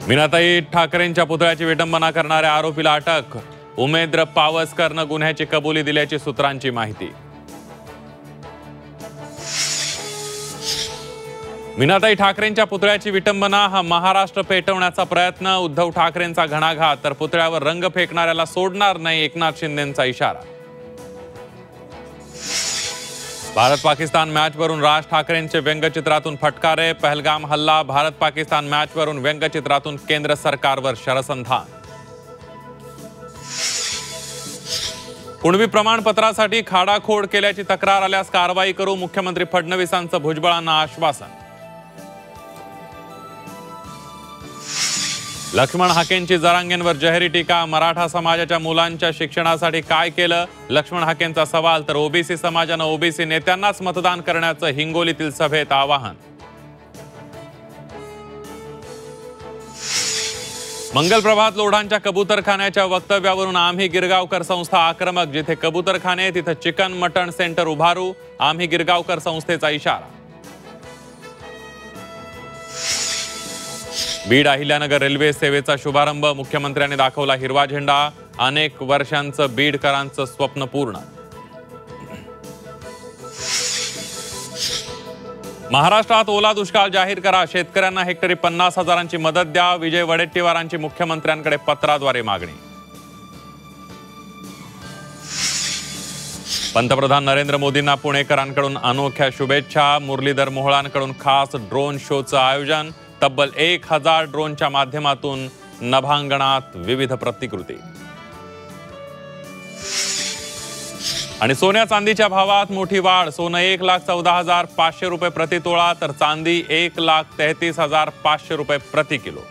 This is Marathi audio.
मीनाताई ठाकरेंच्या पुतळ्याची विटंबना करणाऱ्या आरोपीला अटक। उमेद्र पावसकरनं गुन्ह्याची कबुली दिल्याची सूत्रांची माहिती। मीनाताई ठाकरेंच्या पुतळ्याची विटंबना हा महाराष्ट्र पेटवण्याचा प्रयत्न। उद्धव ठाकरेंचा घणाघात तर पुतळ्यावर रंग फेकणाऱ्याला सोडणार नाही, एकनाथ शिंदेंचा इशारा। भारत पाकिस्तान मॅचवरून राज ठाकरेंचे व्यंगचित्रातून फटकारे। पहलगाम हल्ला, भारत पाकिस्तान मॅचवरून व्यंगचित्रातून केंद्र सरकारवर शरसंधान। कुणबी प्रमाणपत्रासाठी खाडाखोड केल्याची तक्रार आल्यास कारवाई करू, मुख्यमंत्री फडणवीसांचं भुजबळांना आश्वासन। लक्ष्मण हाकेंची जरांगेंवर जाहीर टीका। मराठा समाजाच्या मुलांच्या शिक्षणासाठी काय केलं, लक्ष्मण हाकेंचा सवाल। तर ओबीसी समाजानं ओबीसी नेत्यांनाच मतदान करण्याचं हिंगोलीतील सभेत आवाहन। मंगलप्रभात लोढांच्या कबूतरखान्याच्या वक्तव्यावरून आम्ही गिरगावकर संस्था आक्रमक। जिथे कबूतरखाने तिथे चिकन मटण सेंटर उभारू, आम्ही गिरगावकर संस्थेचा इशारा। बीड अहिल्यानगर रेल्वे सेवेचा शुभारंभ, मुख्यमंत्र्यांनी दाखवला हिरवा झेंडा। अनेक वर्षांचं बीडकरांचं स्वप्न पूर्ण। महाराष्ट्रात ओला दुष्काळ जाहीर करा, शेतकऱ्यांना हेक्टरी 50,000ची मदत द्या। विजय वडेट्टीवारांची मुख्यमंत्र्यांकडे पत्राद्वारे मागणी। पंतप्रधान नरेंद्र मोदींना पुणेकरांकडून अनोख्या शुभेच्छा। मुरलीधर मोहोळांकडून खास ड्रोन शोचं आयोजन। तब्बल 1000 ड्रोनच्या माध्यमातून नभांगणात विविध प्रतिकृती। आणि सोन्या चांदीच्या भावात मोठी वाढ, सोनं 1,14,500 रुपये प्रति तोळा, तर चांदी 1,33,500 रुपये प्रति किलो।